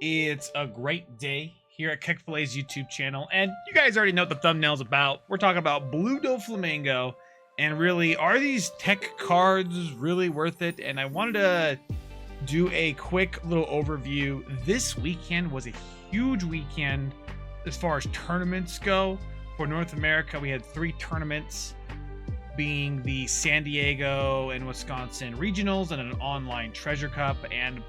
It's a great day here at Kekfilet's YouTube channel, and you guys already know what the thumbnail's about. We're talking about Blue Doflamingo, and really, are these tech cards really worth it? And I wanted to do a quick little overview. This weekend was a huge weekend as far as tournaments go. For North America, we had 3 tournaments, being the San Diego and Wisconsin regionals and an online treasure cup, and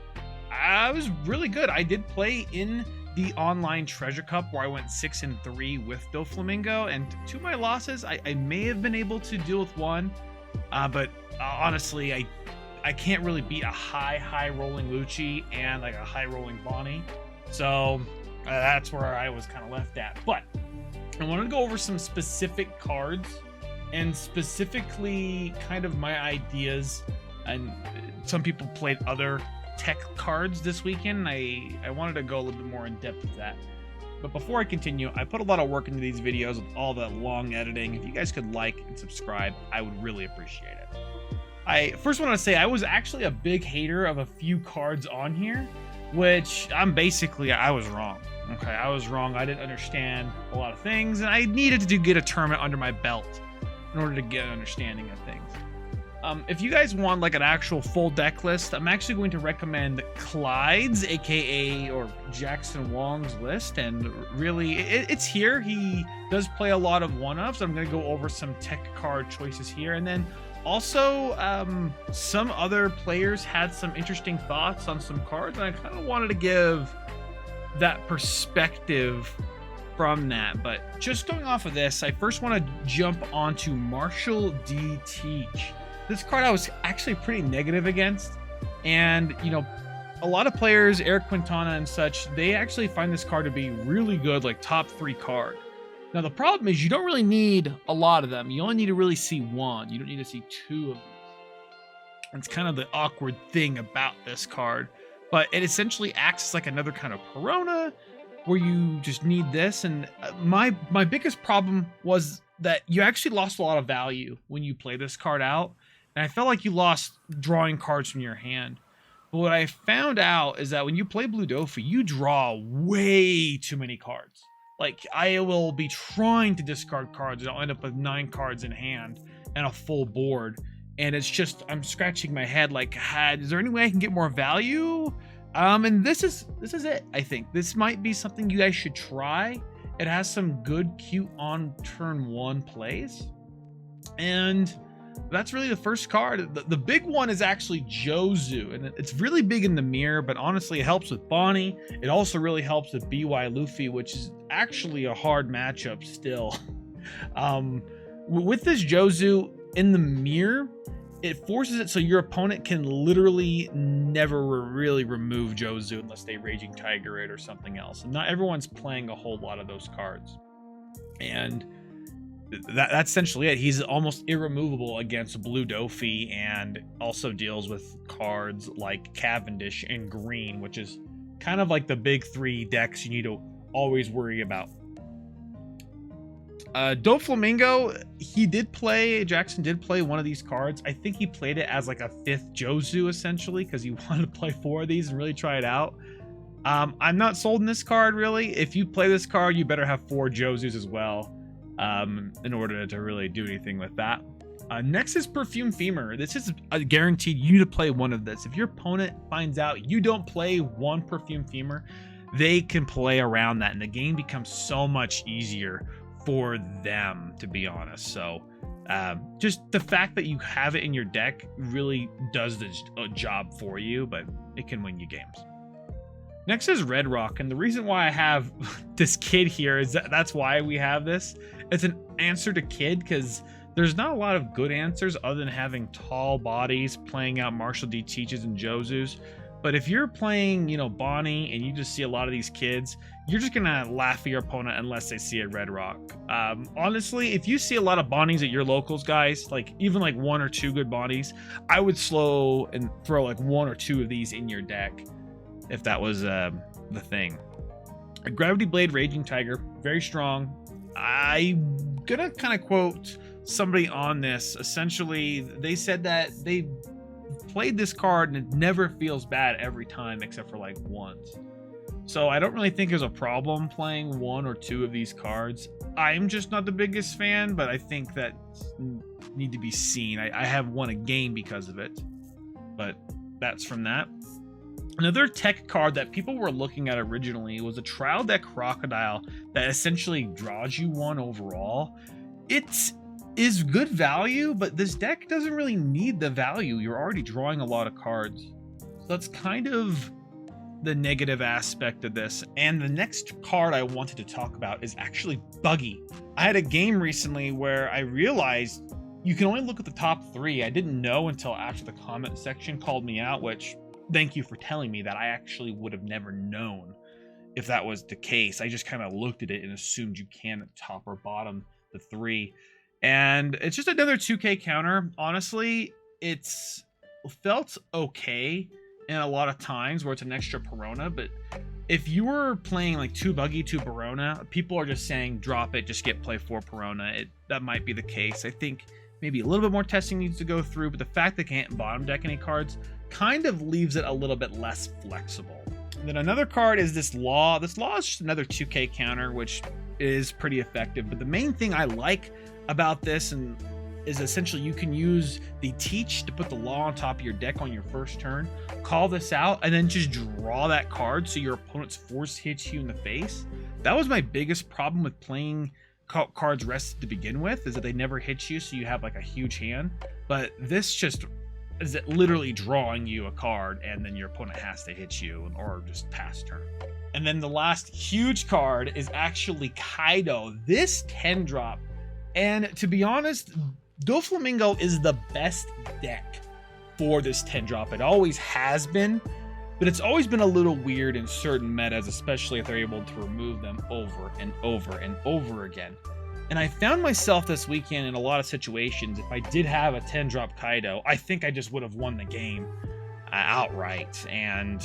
I was really good. I did play in the online treasure cup where I went 6-3 with Doflamingo, and to my losses, I may have been able to deal with one, but honestly, I can't really beat a high rolling Lucci and like a high rolling Bonnie, so that's where I was kind of left at. But I wanted to go over some specific cards and specifically kind of my ideas, and some people played other tech cards this weekend. I wanted to go a little bit more in depth with that. But before I continue, I put a lot of work into these videos with all the long editing. If you guys could like and subscribe, I would really appreciate it. I first want to say I was actually a big hater of a few cards on here, which I was wrong. Okay, I was wrong. I didn't understand a lot of things, and I needed to get a tournament under my belt in order to get an understanding of things. If you guys want like an actual full deck list, I'm actually going to recommend Clyde's, aka or Jackson Wong's list, and really it's here. He does play a lot of one-ups. I'm going to go over some tech card choices here, and then also some other players had some interesting thoughts on some cards, and I kind of wanted to give that perspective from that. But just going off of this, I first want to jump onto Marshall.D.Teach. This card I was actually pretty negative against, and you know, a lot of players, Eric Quintana and such, they actually find this card to be really good, like top 3 card. Now the problem is you don't really need a lot of them. You only need to really see 1. You don't need to see 2 of these. It's kind of the awkward thing about this card, but it essentially acts as like another kind of Perona, where you just need this. And my biggest problem was that you actually lost a lot of value when you play this card out. And I felt like you lost drawing cards from your hand. But what I found out is that when you play Blue Doffy, you draw way too many cards. Like, I will be trying to discard cards, and I'll end up with 9 cards in hand and a full board. And it's just, I'm scratching my head like, is there any way I can get more value? And this is it, I think. This might be something you guys should try. It has some good, cute on turn 1 plays. And that's really the first card. The big one is actually Jozu, and it's really big in the mirror, but honestly it helps with Bonnie. It also really helps with BY Luffy, which is actually a hard matchup still. With this Jozu in the mirror, it forces it so your opponent can literally never really remove Jozu unless they Raging Tiger it or something else. And not everyone's playing a whole lot of those cards. And that's essentially it. He's almost irremovable against Blue Doffy, and also deals with cards like Cavendish and Green, which is kind of like the big 3 decks you need to always worry about. Doflamingo, Jackson did play one of these cards. I think he played it as like a 5th Jozu, essentially, because he wanted to play 4 of these and really try it out. I'm not sold in this card, really. If you play this card, you better have 4 Jozus as well, in order to really do anything with that. Next is Perfume Femur. This is a guaranteed. You need to play one of this. If your opponent finds out you don't play 1 Perfume Femur, they can play around that, and the game becomes so much easier for them, to be honest. So just the fact that you have it in your deck really does the job for you, but it can win you games. Next is Red Rock, and the reason why I have this kid here is that's why we have this. It's an answer to kid, because there's not a lot of good answers other than having tall bodies, playing out Marshall.D.Teaches and Jozus. But if you're playing, you know, Bonnie, and you just see a lot of these kids, you're just gonna laugh at your opponent unless they see a Red Rock. Honestly, if you see a lot of Bonnies at your locals, guys, like even like 1 or 2 good Bonnies, I would slow and throw like 1 or 2 of these in your deck if that was the thing. A Gravity Blade Raging Tiger, very strong. I'm gonna kind of quote somebody on this. Essentially, they said that they played this card and it never feels bad every time except for like once. So I don't really think there's a problem playing one or two of these cards. I'm just not the biggest fan, but I think that need to be seen. I have won a game because of it, but that's from that. Another tech card that people were looking at originally was a Trial Deck Crocodile that essentially draws you one overall. It is good value, but this deck doesn't really need the value. You're already drawing a lot of cards. So that's kind of the negative aspect of this. And the next card I wanted to talk about is actually Buggy. I had a game recently where I realized you can only look at the top 3. I didn't know until after the comment section called me out, which thank you for telling me that. I actually would have never known if that was the case. I just kind of looked at it and assumed you can at top or bottom the 3. And it's just another 2K counter. Honestly, it's felt okay in a lot of times where it's an extra Perona, but if you were playing like 2 Buggy, 2 Perona, people are just saying drop it, just get play 4 Perona. That might be the case. I think maybe a little bit more testing needs to go through, but the fact they can't bottom deck any cards kind of leaves it a little bit less flexible. And then another card is this Law. This Law is just another 2K counter, which is pretty effective. But the main thing I like about this is essentially you can use the Teach to put the Law on top of your deck on your first turn, call this out, and then just draw that card so your opponent's force hits you in the face. That was my biggest problem with playing cards rested to begin with, is that they never hit you, so you have like a huge hand. But this just is it literally drawing you a card and then your opponent has to hit you or just pass turn. And then the last huge card is actually Kaido, this 10-drop. And to be honest, Doflamingo is the best deck for this 10-drop. It always has been, but it's always been a little weird in certain metas, especially if they're able to remove them over and over and over again. And I found myself this weekend in a lot of situations, if I did have a 10-drop Kaido, I think I just would have won the game outright. And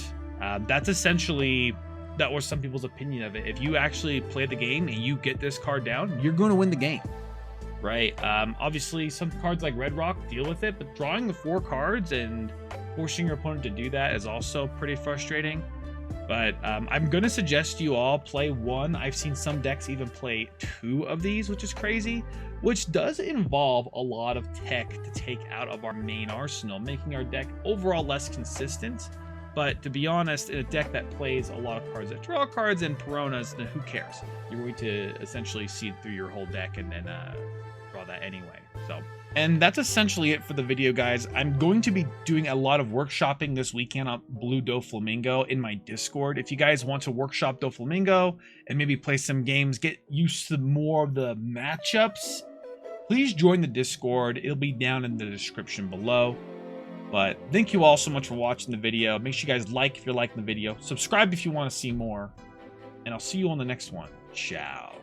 that's essentially, that was some people's opinion of it. If you actually play the game and you get this card down, you're going to win the game, right? Obviously, some cards like Red Rock deal with it, but drawing the 4 cards and forcing your opponent to do that is also pretty frustrating. But I'm going to suggest you all play 1. I've seen some decks even play 2 of these, which is crazy, which does involve a lot of tech to take out of our main arsenal, making our deck overall less consistent. But to be honest, in a deck that plays a lot of cards that draw cards and Peronas, then who cares? You're going to essentially see through your whole deck and then draw that anyway. So, and that's essentially it for the video, guys. I'm going to be doing a lot of workshopping this weekend on Blue Doflamingo in my Discord. If you guys want to workshop Doflamingo and maybe play some games, get used to more of the matchups, please join the Discord. It'll be down in the description below. But thank you all so much for watching the video. Make sure you guys like if you're liking the video. Subscribe if you want to see more. And I'll see you on the next one. Ciao.